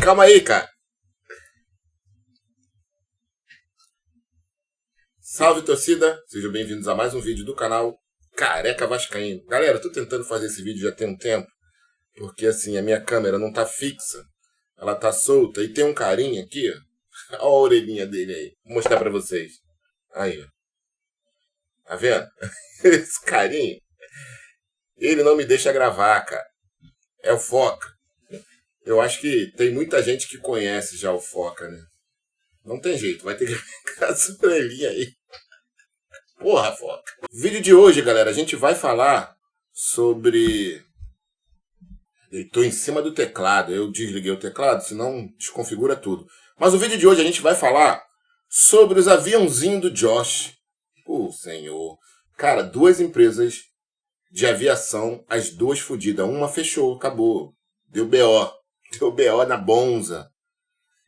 Calma aí, cara. Salve, torcida. Sejam bem-vindos a mais um vídeo do canal Careca Vascaíno. Galera, eu tô tentando fazer esse vídeo já tem um tempo, porque assim, a minha câmera não tá fixa. Ela tá solta e tem um carinha aqui, ó. Olha a orelhinha dele aí. Vou mostrar pra vocês. Aí, ó. Tá vendo? Esse carinha, ele não me deixa gravar, cara. É o Foca. Eu acho que tem muita gente que conhece já o Foca, né? Não tem jeito, vai ter que ficar essa orelhinha aí. Porra, Foca. Vídeo de hoje, galera, a gente vai falar sobre... Eu tô em cima do teclado, eu desliguei o teclado, senão desconfigura tudo. Mas o vídeo de hoje a gente vai falar sobre os aviãozinhos do Josh. Senhor. Cara, duas empresas de aviação, as duas fodidas. Uma fechou, acabou. Deu BO. Deu BO na Bonza.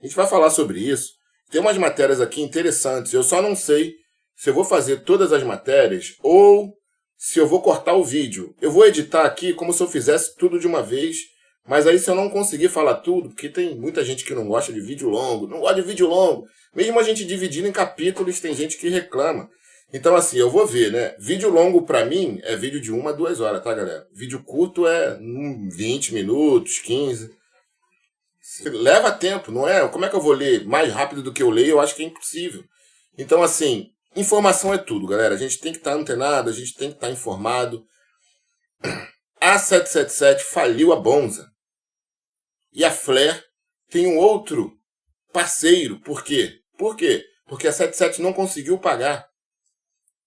A gente vai falar sobre isso. Tem umas matérias aqui interessantes. Eu só não sei se eu vou fazer todas as matérias ou se eu vou cortar o vídeo. Eu vou editar aqui como se eu fizesse tudo de uma vez. Mas aí se eu não conseguir falar tudo, porque tem muita gente que não gosta de vídeo longo, não gosta de vídeo longo. Mesmo a gente dividindo em capítulos, tem gente que reclama. Então assim, eu vou ver, né? Vídeo longo pra mim é vídeo de 1 a 2 horas, tá, galera? Vídeo curto é 20 minutos, 15. Leva tempo, não é? Como é que eu vou ler mais rápido do que eu leio? Eu acho que é impossível. Então assim, informação é tudo, galera. A gente tem que estar antenado, a gente tem que estar informado. A 777 faliu a Bonza. E a Flair tem um outro parceiro. Por quê? Por quê? Porque a 77 não conseguiu pagar.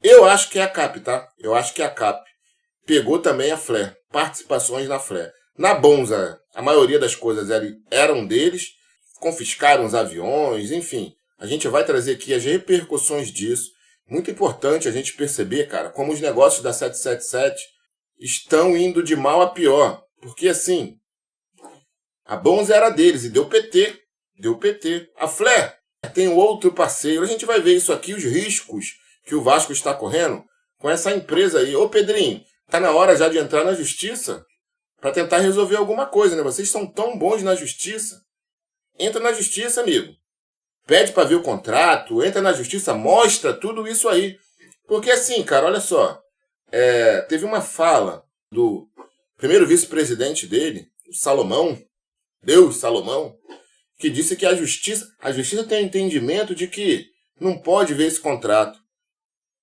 Eu acho que é a CAP, tá? Eu acho que é a CAP pegou também a Flair. Participações na Flair. Na Bonza, a maioria das coisas eram deles. Confiscaram os aviões, enfim. A gente vai trazer aqui as repercussões disso. Muito importante a gente perceber, cara, como os negócios da 777 estão indo de mal a pior. Porque, assim, a Bonza era deles e deu PT. Deu PT. A Flair tem um outro parceiro. A gente vai ver isso aqui, os riscos que o Vasco está correndo com essa empresa aí. Ô, Pedrinho, tá na hora já de entrar na justiça para tentar resolver alguma coisa, né? Vocês são tão bons na justiça. Entra na justiça, amigo. Pede para ver o contrato, entra na justiça, mostra tudo isso aí. Porque assim, cara, olha só. Teve uma fala do primeiro vice-presidente dele, o Salomão, Deus Salomão, que disse que a justiça tem entendimento de que não pode ver esse contrato.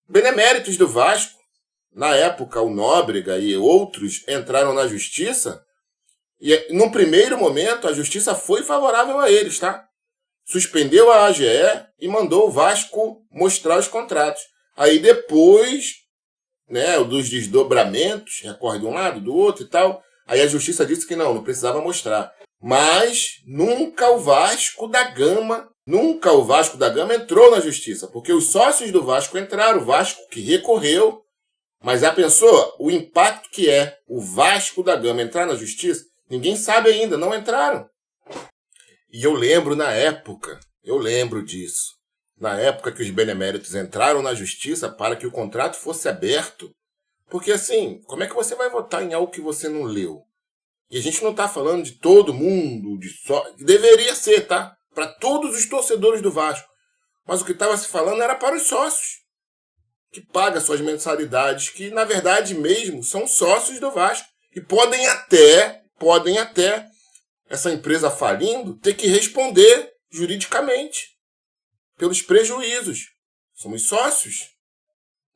Beneméritos do Vasco, na época o Nóbrega e outros entraram na justiça e, num primeiro momento, a justiça foi favorável a eles, tá? Suspendeu a AGE e mandou o Vasco mostrar os contratos. Aí depois, né, dos desdobramentos, recorre de um lado, do outro e tal, aí a justiça disse que não precisava mostrar. Mas nunca o Vasco da Gama entrou na justiça, porque os sócios do Vasco entraram, o Vasco que recorreu, mas já pensou o impacto que é o Vasco da Gama entrar na justiça? Ninguém sabe ainda, não entraram. E eu lembro disso, na época que os beneméritos entraram na justiça para que o contrato fosse aberto, porque assim, como é que você vai votar em algo que você não leu? E a gente não está falando de todo mundo, deveria ser, tá? Para todos os torcedores do Vasco. Mas o que estava se falando era para os sócios, que pagam suas mensalidades, que na verdade mesmo são sócios do Vasco. E podem até, essa empresa falindo, ter que responder juridicamente pelos prejuízos. Somos sócios?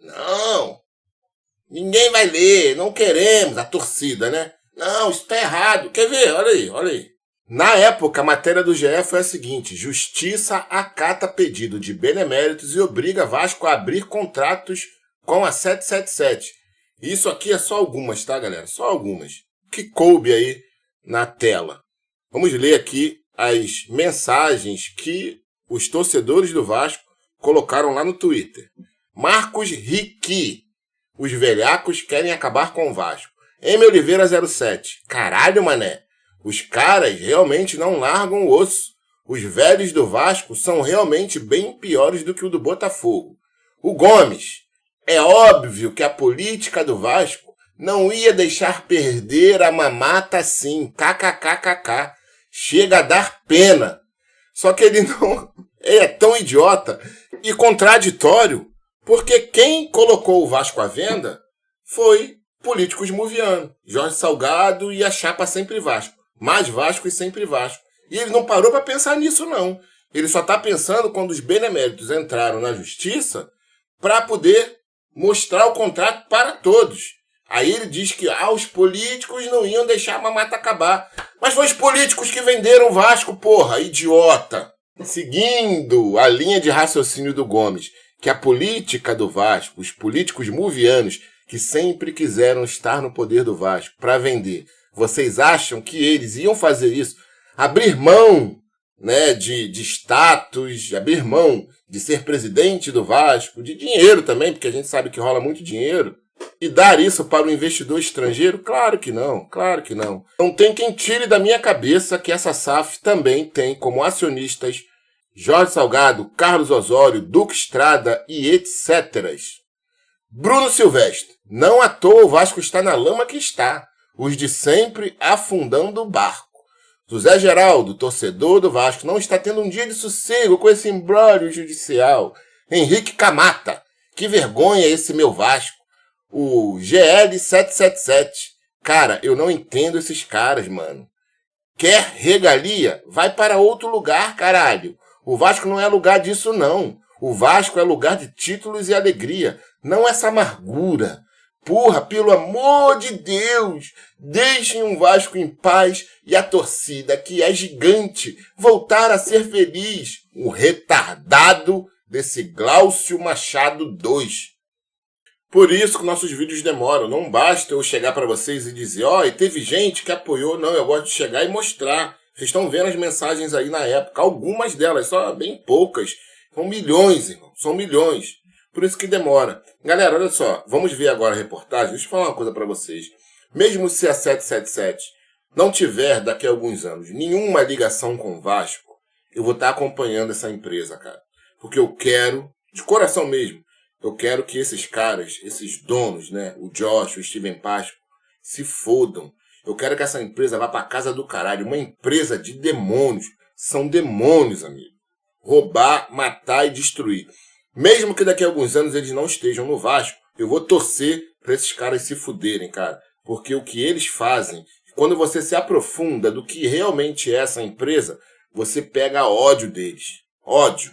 Não. Ninguém vai ler, não queremos, a torcida, né? Não, isso tá errado. Quer ver? Olha aí. Na época, a matéria do GE foi a seguinte: Justiça acata pedido de beneméritos e obriga Vasco a abrir contratos com a 777. Isso aqui é só algumas, tá, galera? Só algumas. Que coube aí na tela. Vamos ler aqui as mensagens que os torcedores do Vasco colocaram lá no Twitter. Marcos Riqui. Os velhacos querem acabar com o Vasco. M. Oliveira 07. Caralho, mané. Os caras realmente não largam o osso. Os velhos do Vasco são realmente bem piores do que o do Botafogo. O Gomes. É óbvio que a política do Vasco não ia deixar perder a mamata assim. KKKKK. Chega a dar pena. Só que ele não é tão idiota e contraditório, porque quem colocou o Vasco à venda foi políticos movianos. Jorge Salgado e a chapa Sempre Vasco. Mais Vasco e Sempre Vasco. E ele não parou para pensar nisso, não. Ele só está pensando quando os beneméritos entraram na justiça para poder mostrar o contrato para todos. Aí ele diz que os políticos não iam deixar a mamata acabar. Mas foi os políticos que venderam o Vasco, porra, idiota. Seguindo a linha de raciocínio do Gomes, que a política do Vasco, os políticos movianos que sempre quiseram estar no poder do Vasco para vender, vocês acham que eles iam fazer isso? Abrir mão, né, de status, abrir mão de ser presidente do Vasco, de dinheiro também, porque a gente sabe que rola muito dinheiro, e dar isso para o investidor estrangeiro? Claro que não, claro que não. Não tem quem tire da minha cabeça que essa SAF também tem como acionistas Jorge Salgado, Carlos Osório, Duque Estrada e etc. Bruno Silvestre, não à toa o Vasco está na lama que está, os de sempre afundando o barco. José Geraldo, torcedor do Vasco, não está tendo um dia de sossego com esse imbróglio judicial. Henrique Camata, que vergonha esse meu Vasco. O GL777. Cara, eu não entendo esses caras, mano. Quer regalia? Vai para outro lugar, caralho. O Vasco não é lugar disso, não. O Vasco é lugar de títulos e alegria, não essa amargura. Porra, pelo amor de Deus, deixem o Vasco em paz e a torcida, que é gigante, voltar a ser feliz. O retardado desse Glaucio Machado 2. Por isso que nossos vídeos demoram. Não basta eu chegar para vocês e dizer, e teve gente que apoiou. Não, eu gosto de chegar e mostrar. Vocês estão vendo as mensagens aí na época. Algumas delas, só bem poucas. São milhões, irmão. São milhões. Por isso que demora. Galera, olha só. Vamos ver agora a reportagem. Deixa eu falar uma coisa para vocês. Mesmo se a 777 não tiver, daqui a alguns anos, nenhuma ligação com o Vasco, eu vou estar acompanhando essa empresa, cara. Porque eu quero, de coração mesmo, eu quero que esses caras, esses donos, né, o Josh, o Steven Pasco, se fodam. Eu quero que essa empresa vá pra casa do caralho. Uma empresa de demônios. São demônios, amigo. Roubar, matar e destruir. Mesmo que daqui a alguns anos eles não estejam no Vasco, eu vou torcer pra esses caras se fuderem, cara. Porque o que eles fazem, quando você se aprofunda do que realmente é essa empresa, você pega ódio deles. Ódio.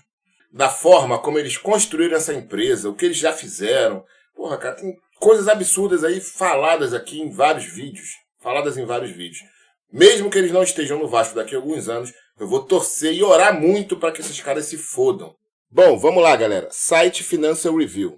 Da forma como eles construíram essa empresa, o que eles já fizeram. Porra, cara, tem coisas absurdas aí faladas aqui em vários vídeos. Mesmo que eles não estejam no Vasco daqui a alguns anos, eu vou torcer e orar muito para que esses caras se fodam. Bom, vamos lá, galera. Site Financial Review.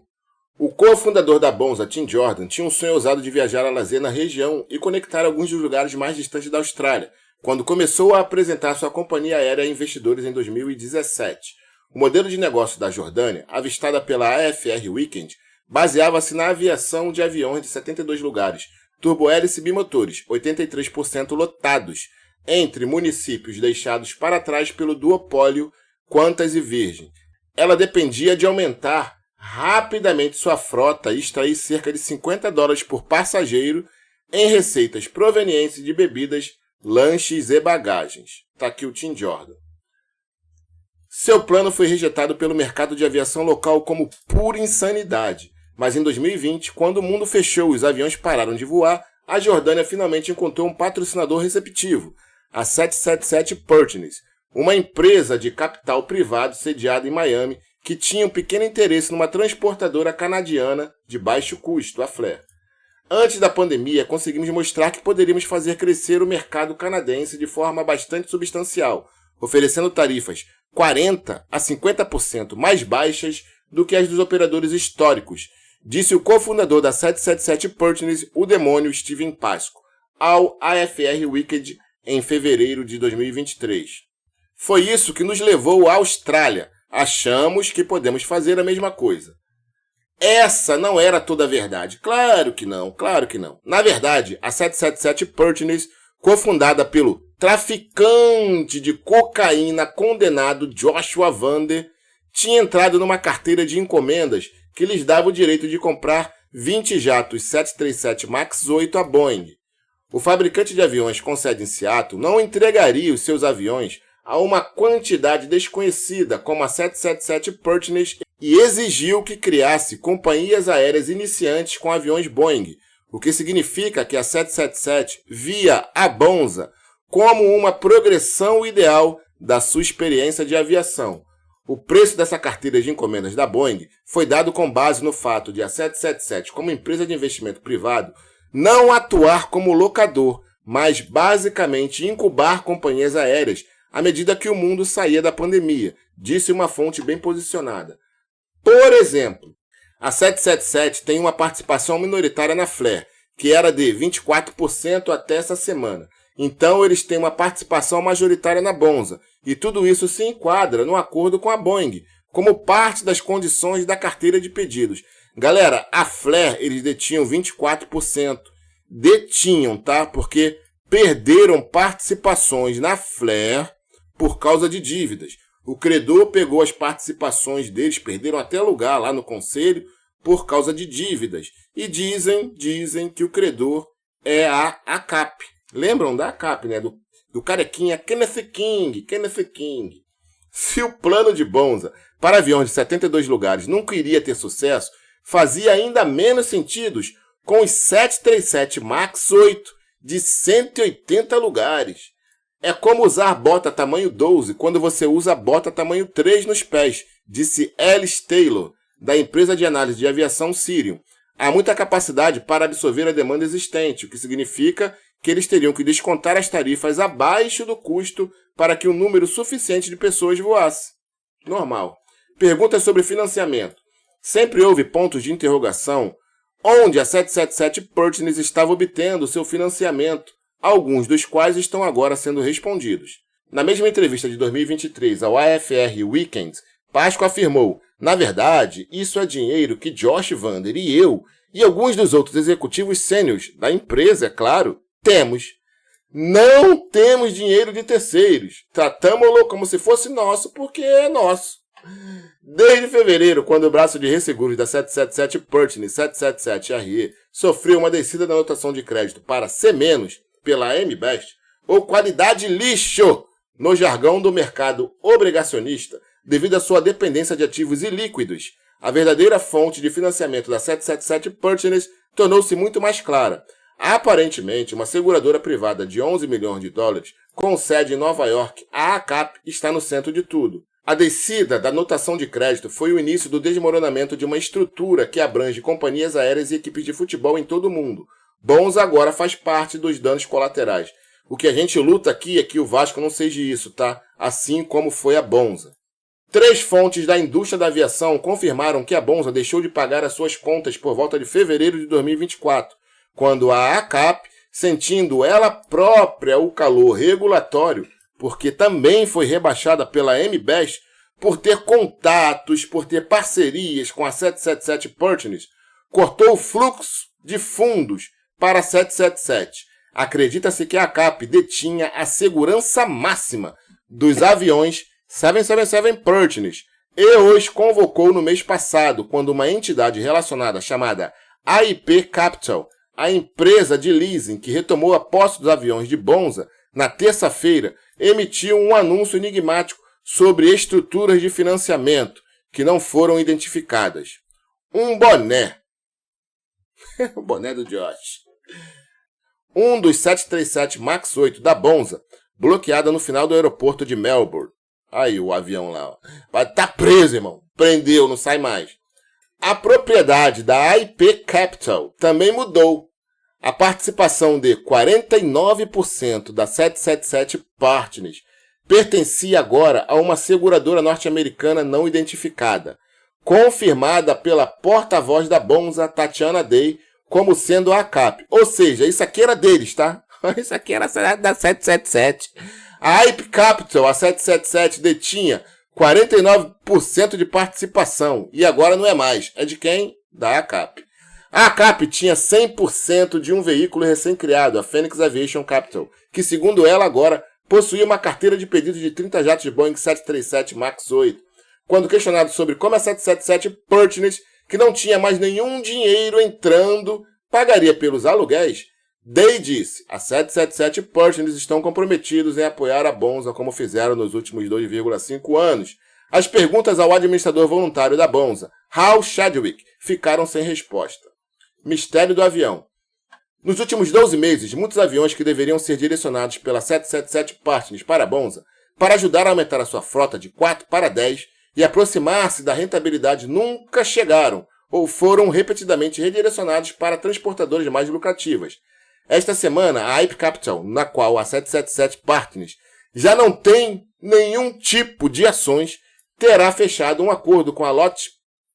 O cofundador da Bonza, Tim Jordan, tinha um sonho ousado de viajar a lazer na região e conectar alguns dos lugares mais distantes da Austrália, quando começou a apresentar sua companhia aérea a investidores em 2017. O modelo de negócio da Jordânia, avistada pela AFR Weekend, baseava-se na aviação de aviões de 72 lugares, turbohélice bimotores, 83% lotados, entre municípios deixados para trás pelo duopólio Qantas e Virgin. Ela dependia de aumentar rapidamente sua frota e extrair cerca de $50 por passageiro em receitas provenientes de bebidas, lanches e bagagens. Tá aqui o Tim Jordan. Seu plano foi rejeitado pelo mercado de aviação local como pura insanidade. Mas em 2020, quando o mundo fechou e os aviões pararam de voar, a Jordânia finalmente encontrou um patrocinador receptivo, a 777 Partners, uma empresa de capital privado sediada em Miami que tinha um pequeno interesse numa transportadora canadiana de baixo custo, a Flair. Antes da pandemia, conseguimos mostrar que poderíamos fazer crescer o mercado canadense de forma bastante substancial, oferecendo tarifas 40% a 50% mais baixas do que as dos operadores históricos, disse o cofundador da 777 Partners, o demônio Steven Pasco, ao AFR Weekend em fevereiro de 2023. Foi isso que nos levou à Austrália. Achamos que podemos fazer a mesma coisa. Essa não era toda a verdade. Claro que não, claro que não. Na verdade, a 777 Partners, cofundada pelo traficante de cocaína condenado Joshua Vander, tinha entrado numa carteira de encomendas que lhes dava o direito de comprar 20 jatos 737 MAX 8 a Boeing. O fabricante de aviões com sede em Seattle não entregaria os seus aviões a uma quantidade desconhecida como a 777 Purchase e exigiu que criasse companhias aéreas iniciantes com aviões Boeing, o que significa que a 777 via a Bonza como uma progressão ideal da sua experiência de aviação. O preço dessa carteira de encomendas da Boeing foi dado com base no fato de a 777, como empresa de investimento privado, não atuar como locador, mas basicamente incubar companhias aéreas à medida que o mundo saía da pandemia, disse uma fonte bem posicionada. Por exemplo, a 777 tem uma participação minoritária na Flair, que era de 24% até essa semana. Então eles têm uma participação majoritária na Bonza, e tudo isso se enquadra no acordo com a Boeing, como parte das condições da carteira de pedidos. Galera, a Flair eles detinham 24%. Detinham, tá? Porque perderam participações na Flair por causa de dívidas. O credor pegou as participações deles, perderam até lugar lá no conselho por causa de dívidas. E dizem que o credor é a ACAP. Lembram da ACAP, né? Do carequinha Kenneth King. Se o plano de Bonza para aviões de 72 lugares nunca iria ter sucesso, fazia ainda menos sentido com os 737 MAX 8 de 180 lugares. É como usar bota tamanho 12 quando você usa bota tamanho 3 nos pés, disse Alice Taylor, da empresa de análise de aviação Cirium. Há muita capacidade para absorver a demanda existente, o que significa que eles teriam que descontar as tarifas abaixo do custo para que um número suficiente de pessoas voasse. Normal. Perguntas sobre financiamento. Sempre houve pontos de interrogação onde a 777 Purchase estava obtendo seu financiamento, alguns dos quais estão agora sendo respondidos. Na mesma entrevista de 2023 ao AFR Weekend, Páscoa afirmou: na verdade, isso é dinheiro que Josh Vander e eu, e alguns dos outros executivos sêniores da empresa, é claro, temos. Não temos dinheiro de terceiros. Tratamos-lo como se fosse nosso, porque é nosso. Desde fevereiro, quando o braço de resseguros da 777 Purchase 777 RE sofreu uma descida da notação de crédito para C- pela M-Best, ou qualidade lixo no jargão do mercado obrigacionista, devido à sua dependência de ativos ilíquidos, a verdadeira fonte de financiamento da 777 Purchase tornou-se muito mais clara. Aparentemente, uma seguradora privada de 11 milhões de dólares, com sede em Nova York, a ACAP, está no centro de tudo. A descida da notação de crédito foi o início do desmoronamento de uma estrutura que abrange companhias aéreas e equipes de futebol em todo o mundo. Bonza agora faz parte dos danos colaterais. O que a gente luta aqui é que o Vasco não seja isso, tá? Assim como foi a Bonza. 3 fontes da indústria da aviação confirmaram que a Bonza deixou de pagar as suas contas por volta de fevereiro de 2024, quando a ACAP, sentindo ela própria o calor regulatório, porque também foi rebaixada pela M-Best, por ter contatos, por ter parcerias com a 777 Purchase, cortou o fluxo de fundos para a 777. Acredita-se que a ACAP detinha a segurança máxima dos aviões 777 Purchase e os convocou no mês passado, quando uma entidade relacionada chamada AIP Capital, a empresa de leasing que retomou a posse dos aviões de Bonza, na terça-feira, emitiu um anúncio enigmático sobre estruturas de financiamento que não foram identificadas. Um boné. O boné do Josh. Um dos 737 MAX 8 da Bonza, bloqueada no final do aeroporto de Melbourne. Aí o avião lá, ó. Vai tá preso, irmão. Prendeu, não sai mais. A propriedade da AIP Capital também mudou. A participação de 49% da 777 Purchase pertencia agora a uma seguradora norte-americana não identificada, confirmada pela porta-voz da Bonza, Tatiana Day, como sendo a ACAP. Ou seja, isso aqui era deles, tá? Isso aqui era da 777. A AIP Capital, a 777, detinha 49% de participação. E agora não é mais. É de quem? Da ACAP. A ACAP tinha 100% de um veículo recém-criado, a Phoenix Aviation Capital, que, segundo ela, agora possuía uma carteira de pedidos de 30 jatos de Boeing 737 MAX 8. Quando questionado sobre como a 777 Purchase, que não tinha mais nenhum dinheiro entrando, pagaria pelos aluguéis, Day disse, a 777 Partners estão comprometidos em apoiar a Bonza como fizeram nos últimos 2,5 anos. As perguntas ao administrador voluntário da Bonza, Hal Chadwick, ficaram sem resposta. Mistério do avião. Nos últimos 12 meses, muitos aviões que deveriam ser direcionados pela 777 Partners para a Bonza para ajudar a aumentar a sua frota de 4 para 10 e aproximar-se da rentabilidade nunca chegaram ou foram repetidamente redirecionados para transportadoras mais lucrativas. Esta semana, a IP Capital, na qual a 777 Partners já não tem nenhum tipo de ações, terá fechado um acordo com a LOT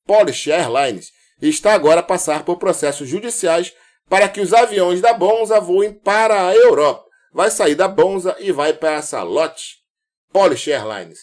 Polish Airlines e está agora a passar por processos judiciais para que os aviões da Bonza voem para a Europa. Vai sair da Bonza e vai para essa LOT Polish Airlines.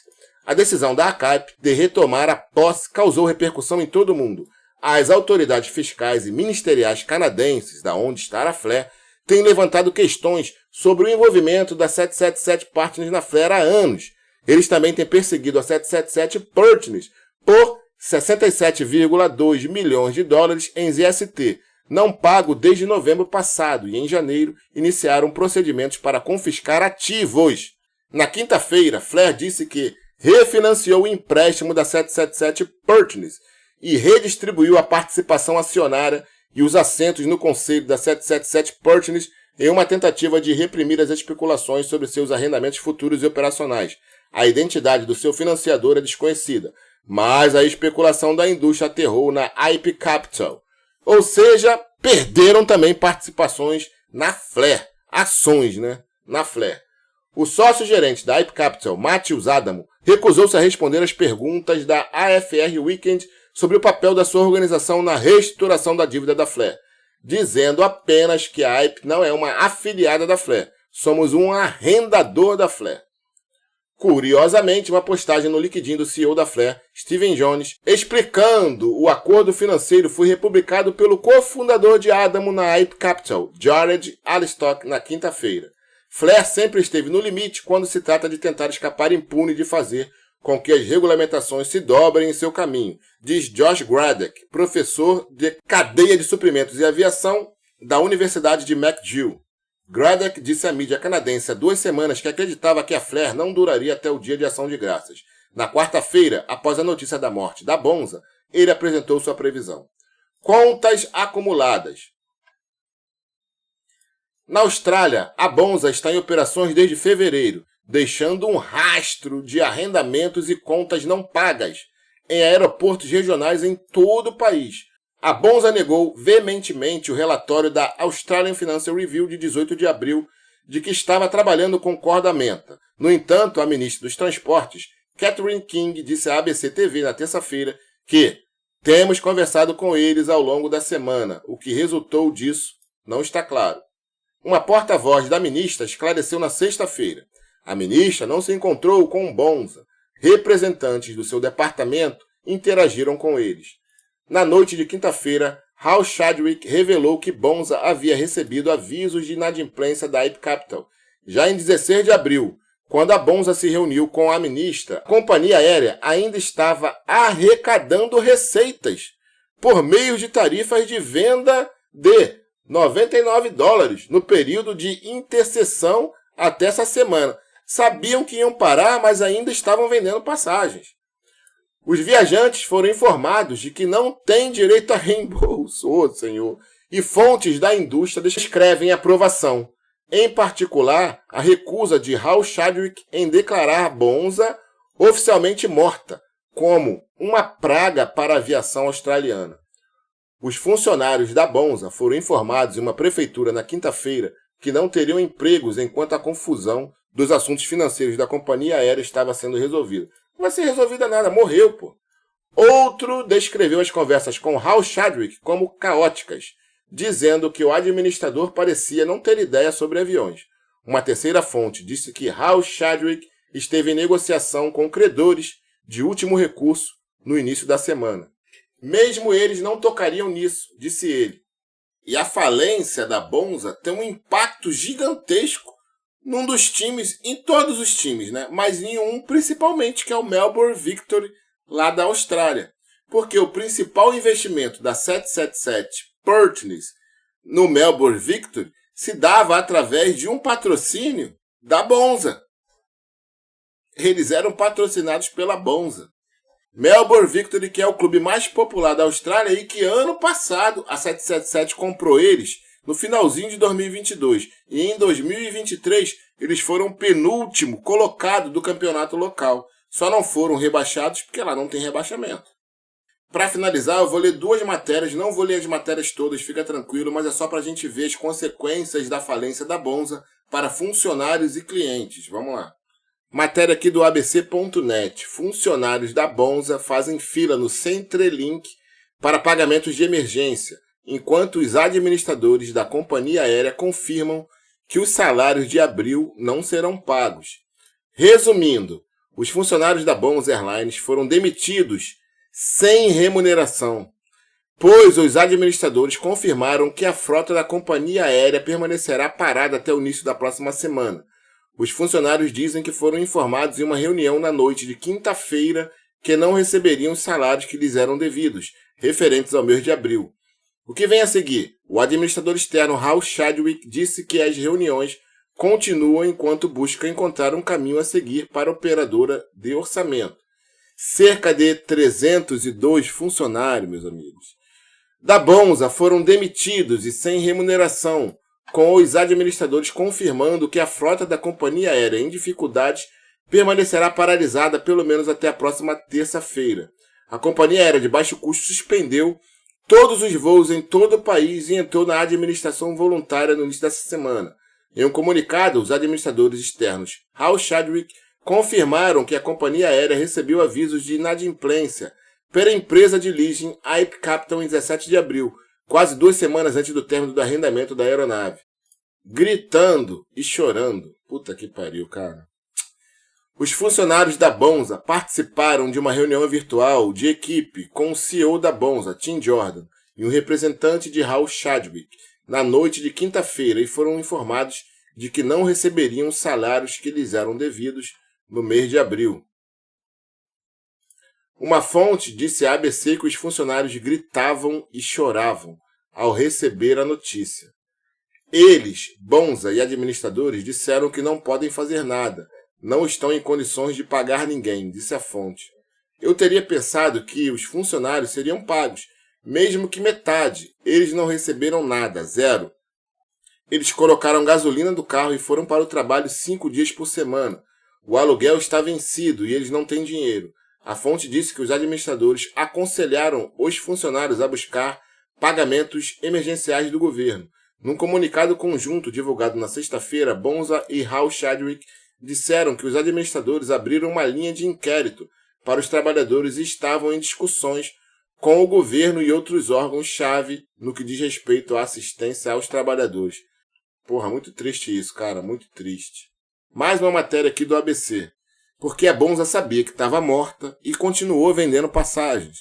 A decisão da ACAP de retomar a posse causou repercussão em todo o mundo. As autoridades fiscais e ministeriais canadenses, da onde está a Flair, têm levantado questões sobre o envolvimento da 777 Partners na Flair há anos. Eles também têm perseguido a 777 Partners por 67,2 milhões de dólares em ZST, não pago desde novembro passado, e em janeiro iniciaram procedimentos para confiscar ativos. Na quinta-feira, Flair disse que refinanciou o empréstimo da 777 Partners e redistribuiu a participação acionária e os assentos no conselho da 777 Partners em uma tentativa de reprimir as especulações sobre seus arrendamentos futuros e operacionais. A identidade do seu financiador é desconhecida, mas a especulação da indústria aterrou na IP Capital. Ou seja, perderam também participações na Flair, ações, na Flair. O sócio-gerente da IP Capital, Matthews Adamo, recusou-se a responder às perguntas da AFR Weekend sobre o papel da sua organização na reestruturação da dívida da Flair, dizendo apenas que a IP não é uma afiliada da Flair, somos um arrendador da Flair. Curiosamente, uma postagem no LinkedIn do CEO da Flair, Steven Jones, explicando o acordo financeiro foi republicado pelo cofundador de Adamo na IP Capital, Jared Alistock, na quinta-feira. Flair sempre esteve no limite quando se trata de tentar escapar impune de fazer com que as regulamentações se dobrem em seu caminho, diz Josh Gradek, professor de cadeia de suprimentos e aviação da Universidade de McGill. Gradek disse à mídia canadense há 2 semanas que acreditava que a Flair não duraria até o dia de ação de graças. Na quarta-feira, após a notícia da morte da Bonza, ele apresentou sua previsão. Contas acumuladas. Na Austrália, a Bonza está em operações desde fevereiro, deixando um rastro de arrendamentos e contas não pagas em aeroportos regionais em todo o país. A Bonza negou veementemente o relatório da Australian Financial Review de 18 de abril de que estava trabalhando com corda menta. No entanto, a ministra dos Transportes, Catherine King, disse à ABC TV na terça-feira que temos conversado com eles ao longo da semana. O que resultou disso não está claro. Uma porta-voz da ministra esclareceu na sexta-feira. A ministra não se encontrou com o Bonza. Representantes do seu departamento interagiram com eles. Na noite de quinta-feira, Hal Chadwick revelou que Bonza havia recebido avisos de inadimplência da IP Capital. Já em 16 de abril, quando a Bonza se reuniu com a ministra, a companhia aérea ainda estava arrecadando receitas por meio de tarifas de venda de $99 no período de intercessão até essa semana. Sabiam que iam parar, mas ainda estavam vendendo passagens. Os viajantes foram informados de que não têm direito a reembolso, senhor, e fontes da indústria descrevem a aprovação. Em particular, a recusa de Hal Chadwick em declarar Bonza oficialmente morta, como uma praga para a aviação australiana. Os funcionários da Bonza foram informados em uma prefeitura na quinta-feira que não teriam empregos enquanto a confusão dos assuntos financeiros da companhia aérea estava sendo resolvida. Não vai ser resolvida nada, morreu, pô. Outro descreveu as conversas com Hal Chadwick como caóticas, dizendo que o administrador parecia não ter ideia sobre aviões. Uma terceira fonte disse que Hal Chadwick esteve em negociação com credores de último recurso no início da semana. Mesmo eles não tocariam nisso, disse ele. E a falência da Bonza tem um impacto gigantesco num dos times, em todos os times, mas em um principalmente, que é o Melbourne Victory, lá da Austrália. Porque o principal investimento da 777 Partners no Melbourne Victory se dava através de um patrocínio da Bonza. Eles eram patrocinados pela Bonza. Melbourne Victory, que é o clube mais popular da Austrália e que ano passado a 777 comprou eles no finalzinho de 2022. E em 2023 eles foram penúltimo colocado do campeonato local. Só não foram rebaixados porque lá não tem rebaixamento. Para finalizar, eu vou ler 2 matérias, não vou ler as matérias todas, fica tranquilo, mas é só para a gente ver as consequências da falência da Bonza para funcionários e clientes. Vamos lá. Matéria aqui do abc.net. Funcionários da Bonza fazem fila no Centrelink para pagamentos de emergência, enquanto os administradores da companhia aérea confirmam que os salários de abril não serão pagos. Resumindo, os funcionários da Bonza Airlines foram demitidos sem remuneração, pois os administradores confirmaram que a frota da companhia aérea permanecerá parada até o início da próxima semana. Os funcionários dizem que foram informados em uma reunião na noite de quinta-feira que não receberiam os salários que lhes eram devidos, referentes ao mês de abril. O que vem a seguir? O administrador externo Hal Chadwick disse que as reuniões continuam enquanto busca encontrar um caminho a seguir para a operadora de orçamento. Cerca de 302 funcionários, meus amigos, da Bonza foram demitidos e sem remuneração, com os administradores confirmando que a frota da companhia aérea em dificuldades permanecerá paralisada pelo menos até a próxima terça-feira. A companhia aérea de baixo custo suspendeu todos os voos em todo o país e entrou na administração voluntária no início dessa semana. Em um comunicado, os administradores externos Hal Chadwick confirmaram que a companhia aérea recebeu avisos de inadimplência pela empresa de leasing AIP Capital em 17 de abril, quase 2 semanas antes do término do arrendamento da aeronave. Gritando e chorando. Puta que pariu, cara. Os funcionários da Bonza participaram de uma reunião virtual de equipe com o CEO da Bonza, Tim Jordan, e um representante de Hal Chadwick, na noite de quinta-feira e foram informados de que não receberiam os salários que lhes eram devidos no mês de abril. Uma fonte disse à ABC que os funcionários gritavam e choravam ao receber a notícia. Eles, Bonza e administradores, disseram que não podem fazer nada, não estão em condições de pagar ninguém, disse a fonte. Eu teria pensado que os funcionários seriam pagos, mesmo que metade. Eles não receberam nada, 0. Eles colocaram gasolina do carro e foram para o trabalho 5 dias por semana. O aluguel está vencido e eles não têm dinheiro. A fonte disse que os administradores aconselharam os funcionários a buscar pagamentos emergenciais do governo. Num comunicado conjunto divulgado na sexta-feira, Bonza e Hal Chadwick disseram que os administradores abriram uma linha de inquérito para os trabalhadores e estavam em discussões com o governo e outros órgãos-chave no que diz respeito à assistência aos trabalhadores. Porra, muito triste isso, cara, muito triste. Mais uma matéria aqui do ABC. Porque a Bonza sabia que estava morta e continuou vendendo passagens.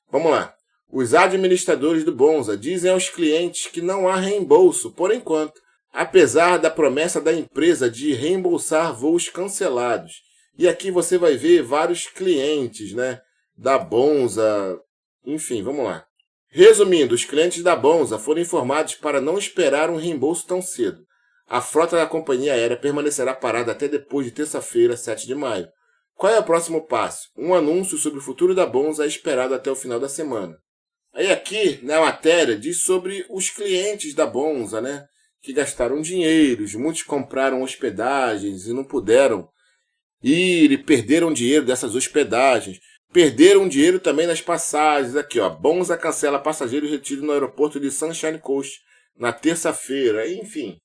Vamos lá. Os administradores do Bonza dizem aos clientes que não há reembolso, por enquanto, apesar da promessa da empresa de reembolsar voos cancelados. E aqui você vai ver vários clientes, né, da Bonza. Enfim, vamos lá. Resumindo, os clientes da Bonza foram informados para não esperar um reembolso tão cedo. A frota da companhia aérea permanecerá parada até depois de terça-feira, 7 de maio. Qual é o próximo passo? Um anúncio sobre o futuro da Bonza é esperado até o final da semana. Aí aqui, na matéria, diz sobre os clientes da Bonza, né? Que gastaram dinheiro, muitos compraram hospedagens e não puderam ir e perderam dinheiro dessas hospedagens. Perderam dinheiro também nas passagens. Aqui, ó, Bonza cancela passageiros retidos no aeroporto de Sunshine Coast na terça-feira. Enfim,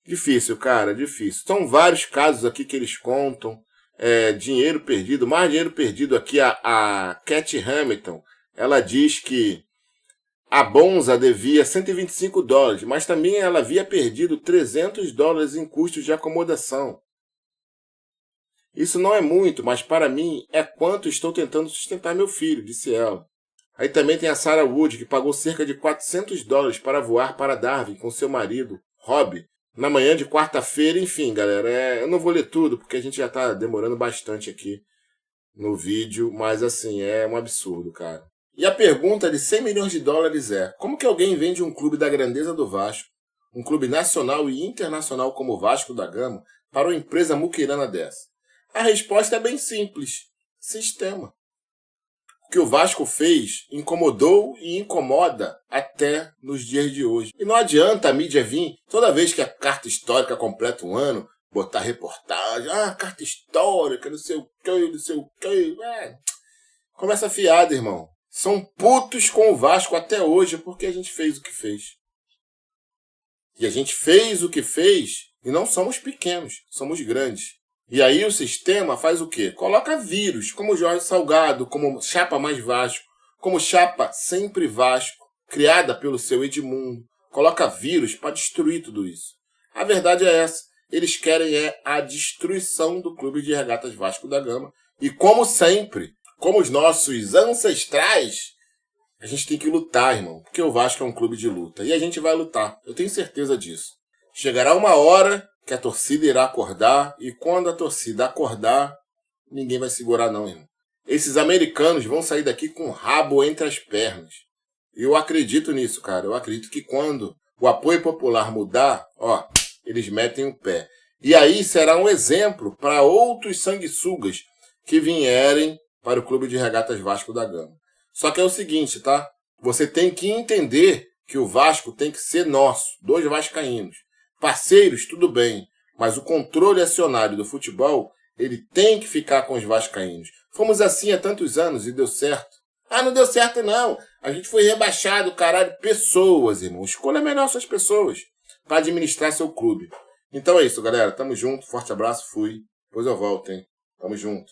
difícil, cara, difícil. São vários casos aqui que eles contam. Dinheiro perdido, mais dinheiro perdido aqui. A Cat Hamilton, ela diz que a Bonza devia $125, mas também ela havia perdido $300 em custos de acomodação. Isso não é muito, mas para mim é quanto estou tentando sustentar meu filho, disse ela. Aí também tem a Sarah Wood, que pagou cerca de $400 para voar para Darwin com seu marido, Rob, na manhã de quarta-feira. Enfim, galera, eu não vou ler tudo, porque a gente já está demorando bastante aqui no vídeo, mas assim, é um absurdo, cara. E a pergunta de $100 milhões é: como que alguém vende um clube da grandeza do Vasco, um clube nacional e internacional como o Vasco da Gama para uma empresa muquirana dessa? A resposta é bem simples: sistema. O que o Vasco fez incomodou e incomoda até nos dias de hoje. E não adianta a mídia vir, toda vez que a carta histórica completa um ano, botar reportagem, carta histórica, não sei o que. Conversa fiada, irmão. São putos com o Vasco até hoje porque a gente fez o que fez. E a gente fez o que fez e não somos pequenos, somos grandes. E aí o sistema faz o quê? Coloca vírus, como Jorge Salgado, como Chapa Mais Vasco, como Chapa Sempre Vasco, criada pelo seu Edmundo. Coloca vírus para destruir tudo isso. A verdade é essa. Eles querem a destruição do Clube de Regatas Vasco da Gama. E como sempre, como os nossos ancestrais, a gente tem que lutar, irmão. Porque o Vasco é um clube de luta. E a gente vai lutar. Eu tenho certeza disso. Chegará uma hora que a torcida irá acordar, e quando a torcida acordar, ninguém vai segurar não, irmão. Esses americanos vão sair daqui com o rabo entre as pernas. Eu acredito nisso, cara. Eu acredito que quando o apoio popular mudar, eles metem o pé. E aí será um exemplo para outros sanguessugas que vierem para o Clube de Regatas Vasco da Gama. Só que é o seguinte, tá? Você tem que entender que o Vasco tem que ser nosso, dois vascaínos. Parceiros, tudo bem, mas o controle acionário do futebol, ele tem que ficar com os vascaínos. Fomos assim há tantos anos e deu certo. Não deu certo não. A gente foi rebaixado, caralho. Pessoas, irmão. Escolha melhor suas pessoas para administrar seu clube. Então é isso, galera. Tamo junto. Forte abraço. Fui. Depois eu volto, hein. Tamo junto.